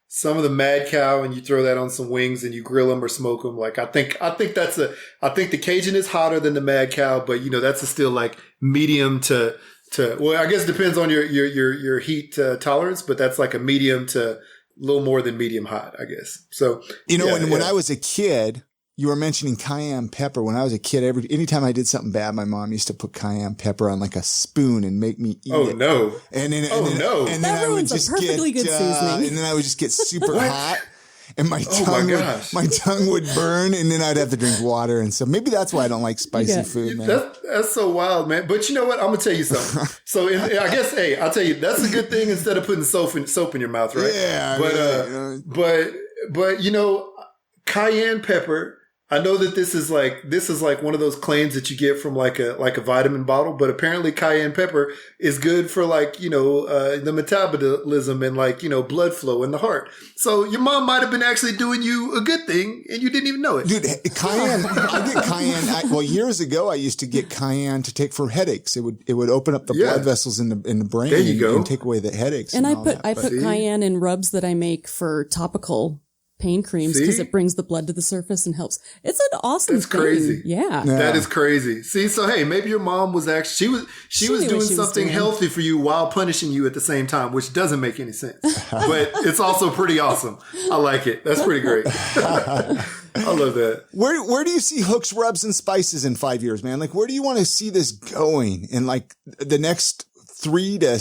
some of the Mad Cow and you throw that on some wings and you grill them or smoke them. Like, I think the Cajun is hotter than the Mad Cow, but that's still like medium to, well, I guess it depends on your heat tolerance, but that's like a medium to a little more than medium hot, I guess. So, when I was a kid, you were mentioning cayenne pepper. When I was a kid, anytime I did something bad, my mom used to put cayenne pepper on like a spoon and make me eat it. Oh no! And then that I would just get good seasoning. And then I would just get super hot, and my tongue would burn, and then I'd have to drink water. And so maybe that's why I don't like spicy food, man. That's so wild, man. But you know what? I'm gonna tell you something. So I guess, I'll tell you, that's a good thing instead of putting soap in your mouth, right? Yeah. But cayenne pepper. I know that this is like one of those claims that you get from like a vitamin bottle, but apparently cayenne pepper is good for like, the metabolism and like, blood flow in the heart. So your mom might have been actually doing you a good thing and you didn't even know it. Dude, cayenne, I get cayenne. Years ago, I used to get cayenne to take for headaches. It would open up the blood vessels in the brain. There you go. And take away the headaches. And I put cayenne in rubs that I make for topical pain creams because it brings the blood to the surface and helps. It's an awesome That's thing. crazy. Yeah. That is crazy. See, so hey, maybe your mom was actually she was doing something healthy for you while punishing you at the same time, which doesn't make any sense. But it's also pretty awesome. I like it. That's pretty great. I love that. Where do you see Hooks, Rubs, and Spices in 5 years, man? Like, where do you want to see this going in like the next 3 to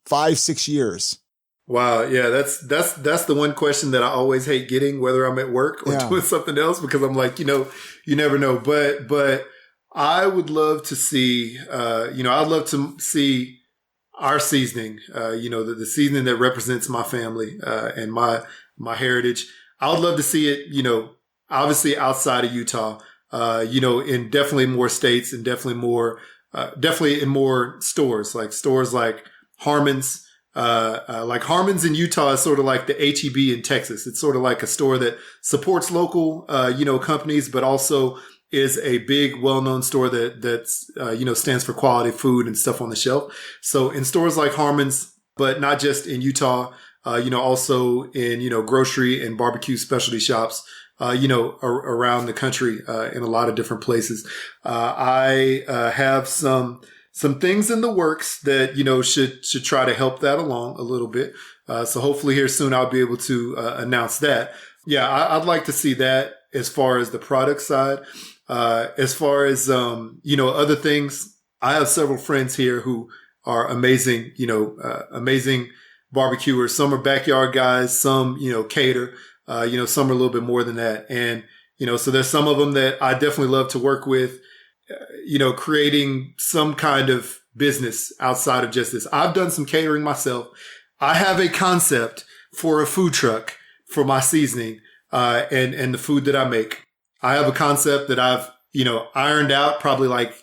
5, 6 years? Wow. Yeah. That's the one question that I always hate getting, whether I'm at work or doing something else, because I'm like, you never know. But I would love to see, I'd love to see our seasoning, the seasoning that represents my family, and my heritage. I would love to see it, obviously outside of Utah, in definitely more states and definitely in more stores like Harmon's. Like Harmon's in Utah is sort of like the H-E-B in Texas. It's sort of like a store that supports local, companies, but also is a big, well-known store that's stands for quality food and stuff on the shelf. So in stores like Harmon's, but not just in Utah, also in, grocery and barbecue specialty shops, around the country, in a lot of different places. I have some things in the works that, should try to help that along a little bit. So hopefully here soon I'll be able to announce that. Yeah, I'd like to see that as far as the product side. As far as, other things, I have several friends here who are amazing, amazing barbecuers. Some are backyard guys, some, cater, some are a little bit more than that. And, so there's some of them that I definitely love to work with, creating some kind of business outside of just this. I've done some catering myself. I have a concept for a food truck for my seasoning, and the food that I make. I have a concept that I've, ironed out probably like,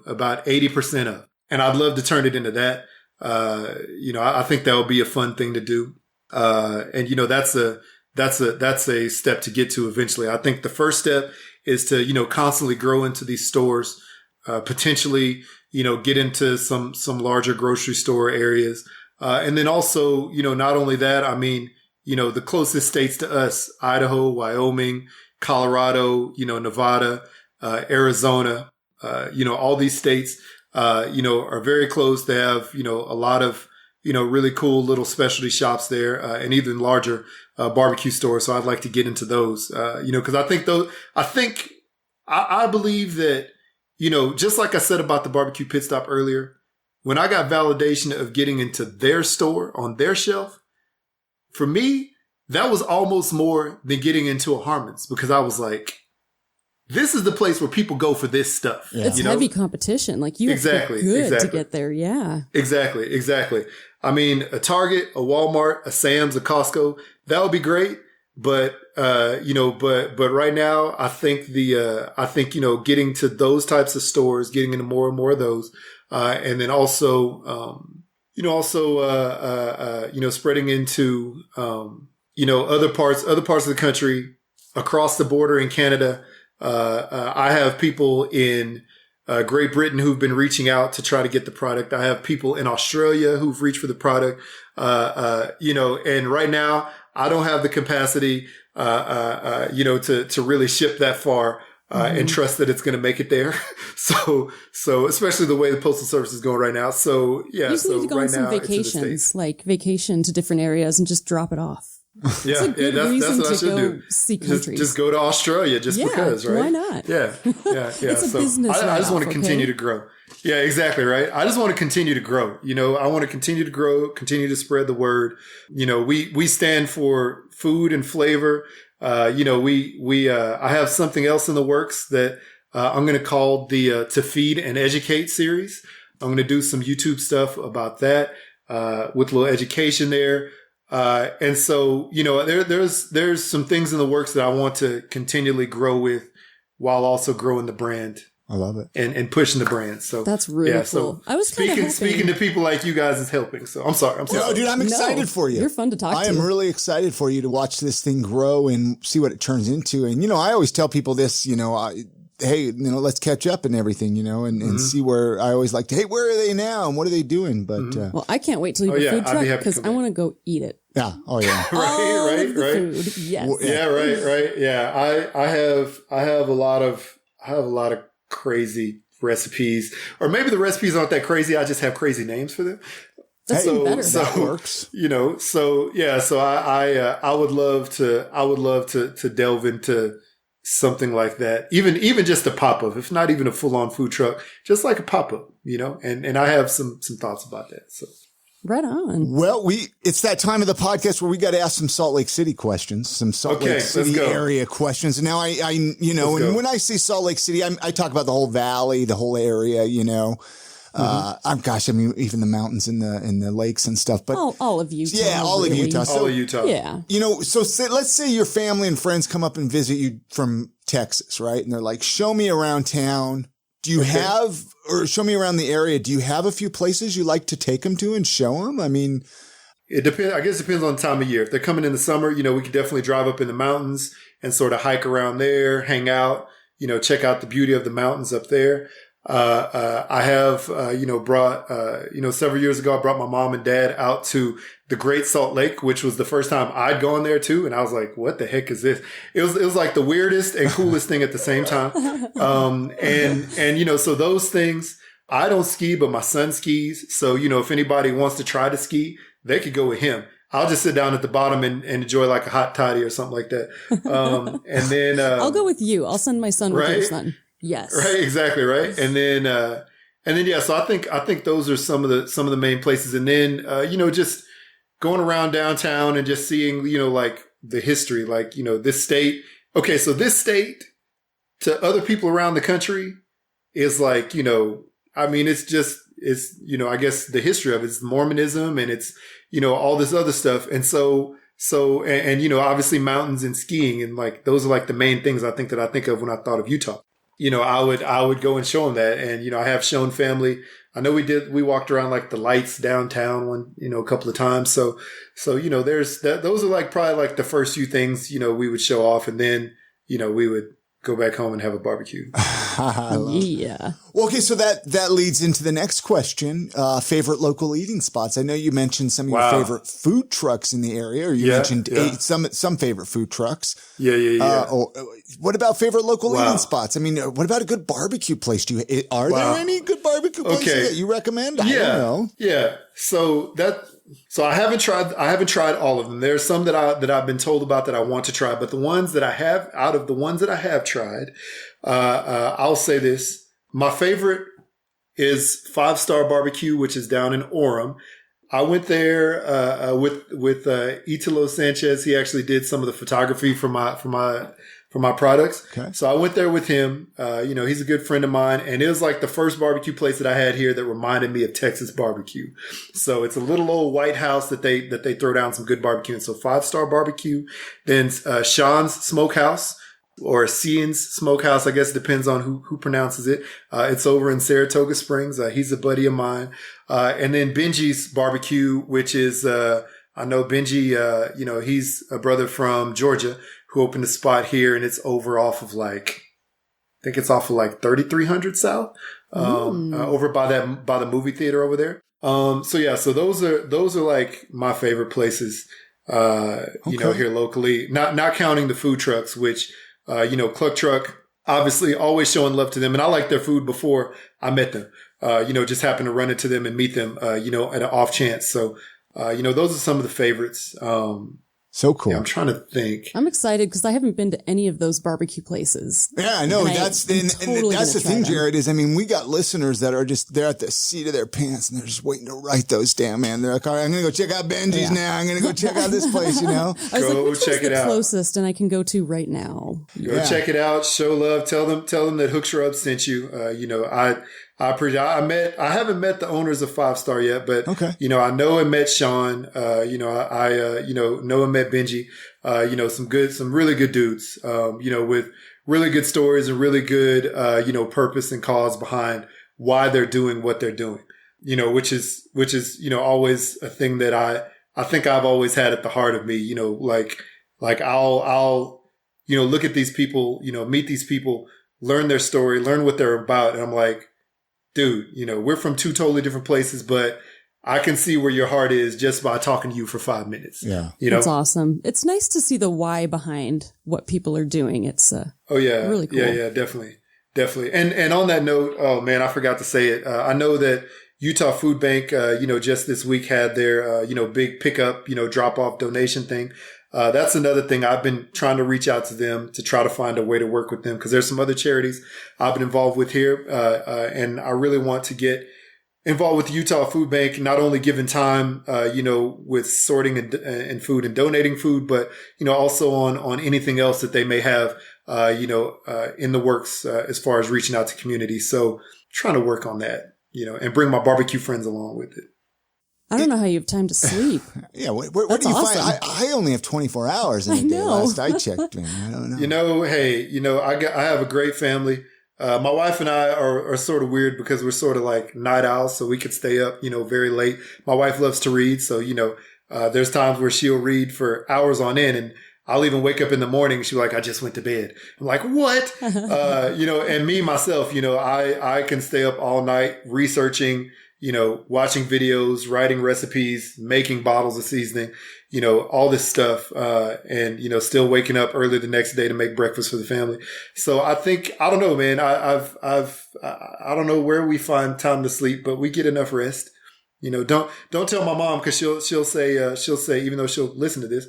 about 80% of, and I'd love to turn it into that. I think that would be a fun thing to do. And that's a step to get to eventually. I think the first step is to, constantly grow into these stores, potentially, get into some larger grocery store areas. And then also, not only that, I mean, the closest states to us, Idaho, Wyoming, Colorado, Nevada, Arizona, all these states, are very close. They have, a lot of, really cool little specialty shops there, and even larger, barbecue stores. So I'd like to get into those, cause I believe that, just like I said about the barbecue pit stop earlier, when I got validation of getting into their store on their shelf, for me, that was almost more than getting into a Harmon's, because I was like, this is the place where people go for this stuff. Yeah. It's heavy competition. Like you have to be good to get there. Yeah. Exactly. I mean, a Target, a Walmart, a Sam's, a Costco, that would be great. But, but right now, I think getting to those types of stores, getting into more and more of those, and then also, spreading into, other parts of the country, across the border in Canada. I have people in, Great Britain who've been reaching out to try to get the product. I have people in Australia who've reached for the product, and right now I don't have the capacity, to really ship that far, and trust that it's going to make it there. So especially the way the postal service is going right now. So yeah, you just need to go on some vacations, like vacation to different areas and just drop it off. Yeah, that's what I should do. See countries. Just go to Australia because, right? Why not? Yeah. It's a business. I just want to continue to grow. Yeah, exactly. Right. I just want to continue to grow. I want to continue to grow, continue to spread the word. We stand for food and flavor. I have something else in the works that, I'm going to call the, To Feed and Educate series. I'm going to do some YouTube stuff about that, with a little education there. And so, there's some things in the works that I want to continually grow with while also growing the brand. I love it. And pushing the brand. So that's really cool. So I was speaking to people like you guys is helping. So I'm sorry. No, dude, I'm excited for you. You're fun to talk to. I am really excited for you to watch this thing grow and see what it turns into. And, I always tell people this, hey, let's catch up and everything, and see where I always like to, hey, where are they now? And what are they doing? But, well, I can't wait till you have a food truck because I want to go eat it. Yeah. Oh yeah. right. Food. Yes. Yeah. Right. Yeah. I have a lot of crazy recipes, or maybe the recipes aren't that crazy. I just have crazy names for them. That's even better. That works. So I would love to delve into something like that. Even just a pop-up, if not even a full-on food truck, just like a pop-up, and I have some thoughts about that. So. Right on. Well, it's that time of the podcast where we got to ask some Salt Lake City questions, some Salt Lake City area questions. And now when I say Salt Lake City, I talk about the whole valley, the whole area, even the mountains and the lakes and stuff, but all of Utah. Yeah, all of Utah. All of Utah. Yeah. Let's say your family and friends come up and visit you from Texas, right? And they're like, show me around town. Do you show me around the area. Do you have a few places you like to take them to and show them? I mean, it depends. I guess it depends on the time of year. If they're coming in the summer, we could definitely drive up in the mountains and sort of hike around there, hang out, check out the beauty of the mountains up there. I have, brought, several years ago, I brought my mom and dad out to the Great Salt Lake, which was the first time I'd gone there too. And I was like, what the heck is this? It was like the weirdest and coolest thing at the same time. So those things, I don't ski, but my son skis. So, if anybody wants to try to ski, they could go with him. I'll just sit down at the bottom and enjoy like a hot toddy or something like that. And then, I'll go with you. I'll send my son with your son. Yes. Right. Exactly. Right. And then, yeah, so I think those are some of the main places. And then, just going around downtown and just seeing, like the history, like, this state. Okay. So this state to other people around the country is like, it's I guess the history of it's Mormonism and it's, all this other stuff. And so, obviously mountains and skiing and like, those are like the main things I think of when I thought of Utah. I would go and show them that. And, I have shown family. I know we walked around like the lights downtown a couple of times. So, there's that, those are like probably like the first few things, we would show off and then, we would go back home and have a barbecue. Yeah. Well, okay. So that leads into the next question. Favorite local eating spots. I know you mentioned some of your favorite food trucks in the area, or you mentioned some favorite food trucks. Yeah. What about favorite local eating spots? I mean, what about a good barbecue place? Are there any good barbecue places that you recommend? I don't know. Yeah. So I haven't tried all of them. There's some that I've been told about that I want to try, but the ones that I have tried, I'll say this. My favorite is 5 Star Barbecue, which is down in Orem. I went there, with Italo Sanchez. He actually did some of the photography for my products. Okay. So I went there with him. He's a good friend of mine, and it was like the first barbecue place that I had here that reminded me of Texas barbecue. So it's a little old white house that they throw down some good barbecue. And so 5 Star Barbecue, then Sean's Smokehouse or Cian's Smokehouse. I guess it depends on who pronounces it. It's over in Saratoga Springs. He's a buddy of mine. And then Benji's Barbecue, which is, I know Benji, he's a brother from Georgia who opened a spot here, and it's over off of like 3300 South, over by the movie theater over there. So those are like my favorite places, here locally, not counting the food trucks, which, Cluck Truck, obviously always showing love to them. And I liked their food before I met them, just happened to run into them and meet them, at an off chance. So, those are some of the favorites. So cool. Yeah, I'm trying to think. I'm excited because I haven't been to any of those barbecue places. Yeah, I know. That's the thing, Jared, is, we got listeners that are they're at the seat of their pants and they're just waiting to write those down, man. They're like, all right, I'm going to go check out Benji's now. I'm going to go check out this place, I was like, check it out. Closest and I can go to right now. Go check it out. Show love. Tell them that Hooks Rub sent you. I appreciate. I haven't met the owners of 5 Star yet, but I know and met Sean. I know and met Benji. Some really good dudes. With really good stories and really good, purpose and cause behind why they're doing what they're doing. Which is always a thing that I think I've always had at the heart of me. Like I'll look at these people, meet these people, learn their story, learn what they're about, and I'm like, dude, we're from 2 totally different places, but I can see where your heart is just by talking to you for 5 minutes. Yeah. It's awesome. It's nice to see the why behind what people are doing. It's really cool. Yeah, definitely. Definitely. And on that note, oh man, I forgot to say it. I know that Utah Food Bank, just this week had their, big pickup, drop off donation thing. That's another thing. I've been trying to reach out to them to try to find a way to work with them because there's some other charities I've been involved with here. And I really want to get involved with the Utah Food Bank, not only giving time, with sorting and food and donating food, but, also on anything else that they may have, in the works, as far as reaching out to communities. So trying to work on that, and bring my barbecue friends along with it. I don't know how you have time to sleep. Yeah, where do you awesome. find? I only have 24 hours in a day. Last I checked, man. I don't know. I have a great family. My wife and I are sort of weird because we're sort of like night owls, so we could stay up, very late. My wife loves to read, so there's times where she'll read for hours on end, and I'll even wake up in the morning. She's like, "I just went to bed." I'm like, "What?" And me myself, I can stay up all night researching. Watching videos, writing recipes, making bottles of seasoning, all this stuff. And still waking up early the next day to make breakfast for the family. So I don't know, man. I don't know where we find time to sleep, but we get enough rest. Don't tell my mom because she'll say, even though she'll listen to this,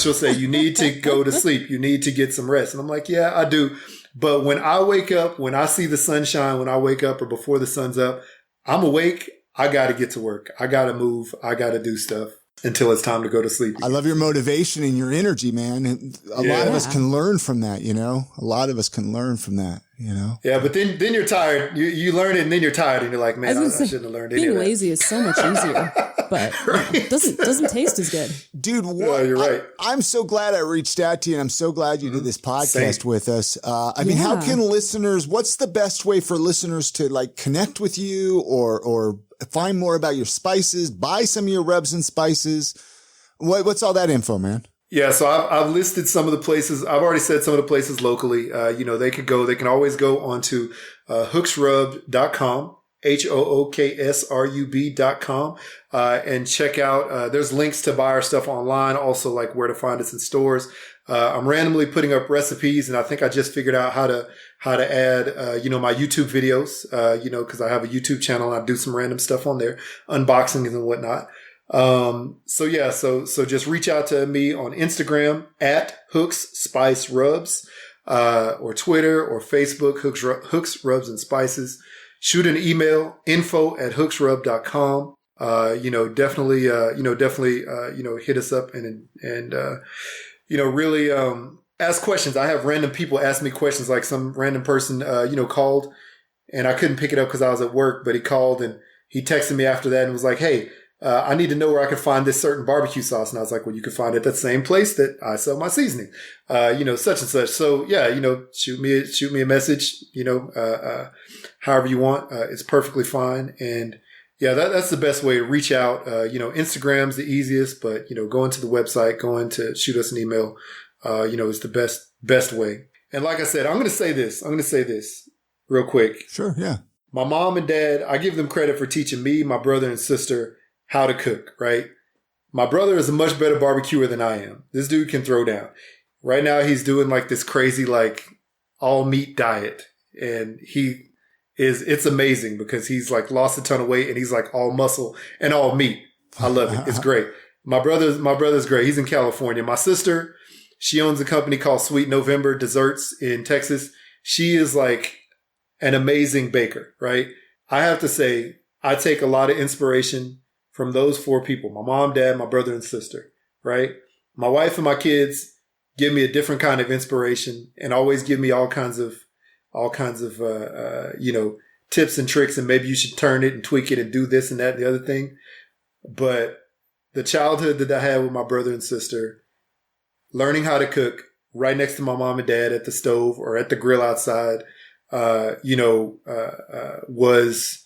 she'll say, you need to go to sleep. You need to get some rest. And I'm like, yeah, I do. But when I wake up, when I see the sunshine, when I wake up or before the sun's up, I'm awake. I got to get to work. I got to move. I got to do stuff until it's time to go to sleep. I love your motivation and your energy, man. And a lot of us can learn from that, A lot of us can learn from that, Yeah, but then you're tired. You learn it and then you're tired and you're like, man, I shouldn't have learned any of that. Being lazy is so much easier, but it doesn't taste as good. Dude, you're right. I'm so glad I reached out to you, and I'm so glad you did this podcast with us. How can listeners, what's the best way for listeners to connect with you or find more about your spices, buy some of your rubs and spices? What's all that info, man? Yeah, so I've listed some of the places. I've already said some of the places locally. They can always go onto hooksrub.com, HOOKSRUB.com, and check out, there's links to buy our stuff online, also where to find us in stores. I'm randomly putting up recipes, and I think I just figured out how to add, my YouTube videos, cause I have a YouTube channel and I do some random stuff on there, unboxings and whatnot. So just reach out to me on Instagram at Hooks Spice Rubs, or Twitter or Facebook, Hooks Rubs and Spices. Shoot an email, info@hooksrub.com. Definitely hit us up and really, ask questions. I have random people ask me questions, like some random person, called and I couldn't pick it up because I was at work, but he called and he texted me after that and was like, "Hey, I need to know where I can find this certain barbecue sauce." And I was like, "Well, you can find it at that same place that I sell my seasoning, such and such." So yeah, shoot me a message, however you want. It's perfectly fine. And yeah, that's the best way to reach out. Instagram's the easiest, but going to the website, going to shoot us an email, is the best way. And like I said, I'm going to say this real quick. Sure. Yeah. My mom and dad, I give them credit for teaching me, my brother and sister how to cook, right? My brother is a much better barbecuer than I am. This dude can throw down. Right now, he's doing this crazy, all meat diet. And it's amazing because he's lost a ton of weight and he's all muscle and all meat. I love it. It's great. My brother's great. He's in California. My sister, she owns a company called Sweet November Desserts in Texas. She is an amazing baker, right? I have to say, I take a lot of inspiration from those four people: my mom, dad, my brother, and sister, right? My wife and my kids give me a different kind of inspiration and always give me all kinds of tips and tricks, and maybe you should turn it and tweak it and do this and that and the other thing. But the childhood that I had with my brother and sister, learning how to cook right next to my mom and dad at the stove or at the grill outside, was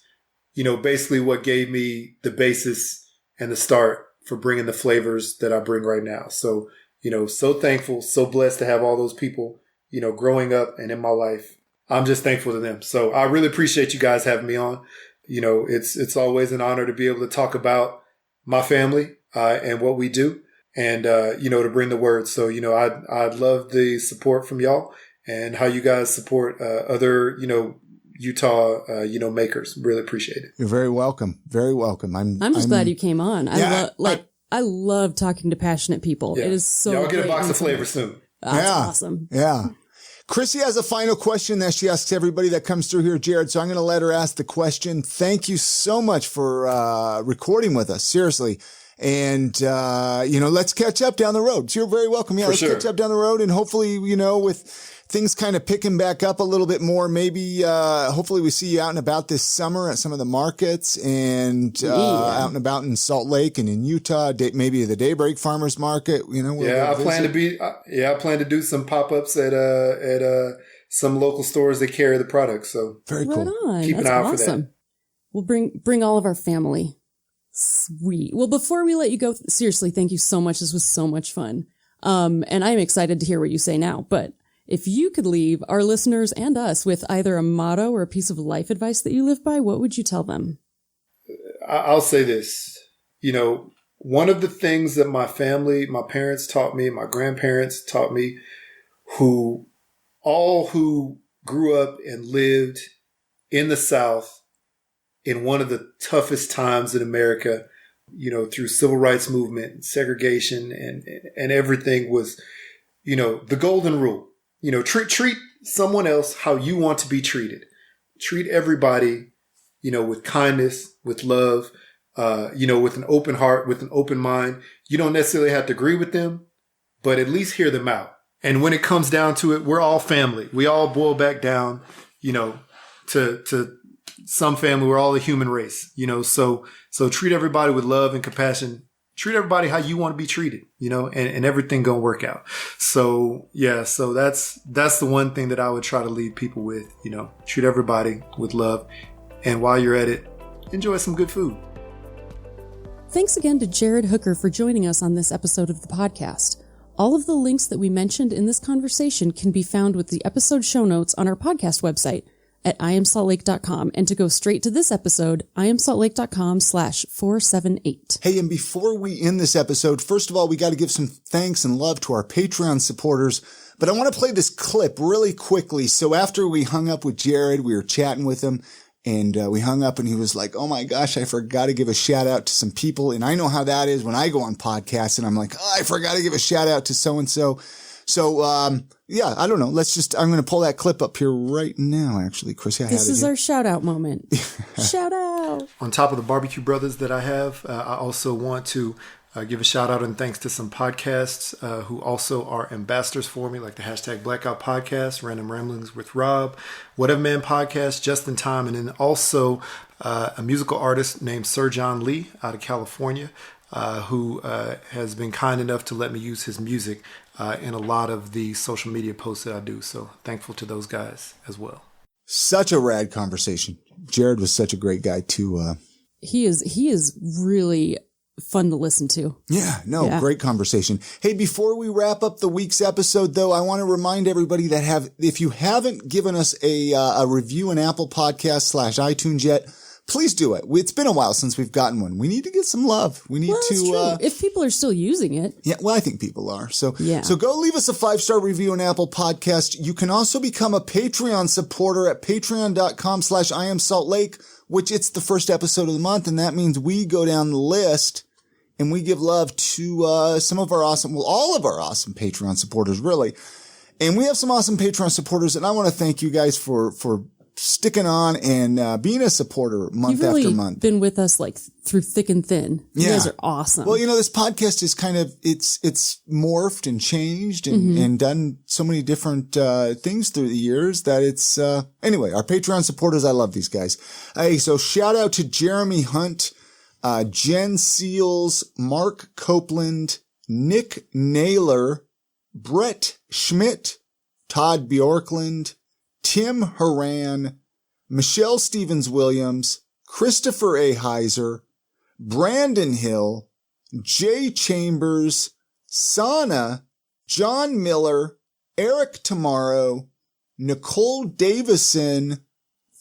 basically what gave me the basis and the start for bringing the flavors that I bring right now. So, so thankful, so blessed to have all those people, growing up and in my life. I'm just thankful to them. So I really appreciate you guys having me on. it's always an honor to be able to talk about my family and what we do, and to bring the word. So I'd love the support from y'all and how you guys support other Utah makers. Really appreciate it. You're very welcome. Very welcome. I'm just glad you came on. I love talking to passionate people. Yeah. It is so. Y'all get a box of flavor soon. That's awesome. Yeah. Chrissy has a final question that she asks everybody that comes through here, Jared. So I'm going to let her ask the question. Thank you so much for recording with us. Seriously. And, let's catch up down the road. So you're very welcome. Yeah, let's catch up down the road. And hopefully, with things kind of picking back up a little bit more, maybe, hopefully we see you out and about this summer at some of the markets and, out and about in Salt Lake and in Utah, maybe the Daybreak Farmers Market, I plan to do some pop-ups at some local stores that carry the product. So very cool. Keep an eye out for that. We'll bring all of our family. Sweet. Well, before we let you go, seriously, thank you so much. This was so much fun. And I'm excited to hear what you say now, but if you could leave our listeners and us with either a motto or a piece of life advice that you live by, what would you tell them? I'll say this. One of the things that my parents taught me, my grandparents taught me, who grew up and lived in the South in one of the toughest times in America, through civil rights movement and segregation and everything, was, the golden rule. Treat someone else how you want to be treated. Treat everybody, with kindness, with love, with an open heart, with an open mind. You don't necessarily have to agree with them, but at least hear them out. And when it comes down to it, we're all family. We all boil back down, to some family. We're all a human race, so treat everybody with love and compassion. Treat everybody how you want to be treated, and everything gonna work out. So that's the one thing that I would try to leave people with, treat everybody with love. And while you're at it, enjoy some good food. Thanks again to Jared Hooker for joining us on this episode of the podcast. All of the links that we mentioned in this conversation can be found with the episode show notes on our podcast website at iamsaltlake.com. And to go straight to this episode, iamsaltlake.com/478. Hey, and before we end this episode, first of all, we got to give some thanks and love to our Patreon supporters. But I want to play this clip really quickly. So after we hung up with Jared, we were chatting with him, and we hung up, and he was like, oh my gosh, I forgot to give a shout out to some people. And I know how that is when I go on podcasts and I'm like, oh, I forgot to give a shout out to so-and-so. So, I don't know. I'm going to pull that clip up here right now, actually, Chris. This is our shout out moment. Shout out. On top of the barbecue brothers that I have, I also want to give a shout out and thanks to some podcasts who also are ambassadors for me, like the hashtag Blackout Podcast, Random Ramblings with Rob, Whatever Man Podcast, Just in Time, and then also a musical artist named Sir John Lee out of California, who has been kind enough to let me use his music in a lot of the social media posts that I do. So thankful to those guys as well. Such a rad conversation. Jared was such a great guy too. He is really fun to listen to. Great conversation. Hey, before we wrap up the week's episode though, I want to remind everybody that if you haven't given us a review in Apple Podcasts /iTunes yet, please do it. It's been a while since we've gotten one. We need to get some love. We need to, if people are still using it. Yeah. Well, I think people are. So go leave us a 5-star review on Apple Podcast. You can also become a Patreon supporter at patreon.com/iamsaltlake, which it's the first episode of the month. And that means we go down the list and we give love to, all of our awesome Patreon supporters, really. And we have some awesome Patreon supporters. And I want to thank you guys for sticking on and being a supporter month You've really after month. Been with us like through thick and thin. You guys are awesome. Well, this podcast is kind of it's morphed and changed and done so many different things through the years that it's anyway, our Patreon supporters, I love these guys. Hey, so shout out to Jeremy Hunt, Jen Seals, Mark Copeland, Nick Naylor, Brett Schmidt, Todd Bjorkland, Tim Horan, Michelle Stevens-Williams, Christopher A. Heiser, Brandon Hill, Jay Chambers, Sana, John Miller, Eric Tomorrow, Nicole Davison,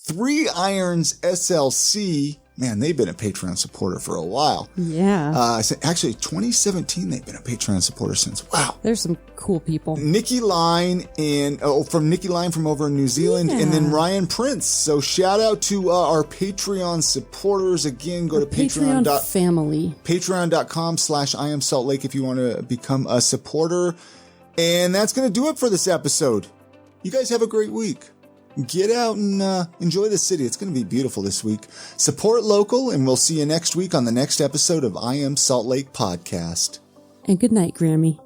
Three Irons SLC. Man, they've been a Patreon supporter for a while. Yeah. Actually, 2017, they've been a Patreon supporter since. Wow. There's some cool people. Nikki Line from Nikki Line from over in New Zealand, and then Ryan Prince. So shout out to our Patreon supporters. Again, go to Patreon family. Patreon.com/I Am Salt Lake if you want to become a supporter. And that's going to do it for this episode. You guys have a great week. Get out and enjoy the city. It's going to be beautiful this week. Support local, and we'll see you next week on the next episode of I Am Salt Lake Podcast. And good night, Grammy.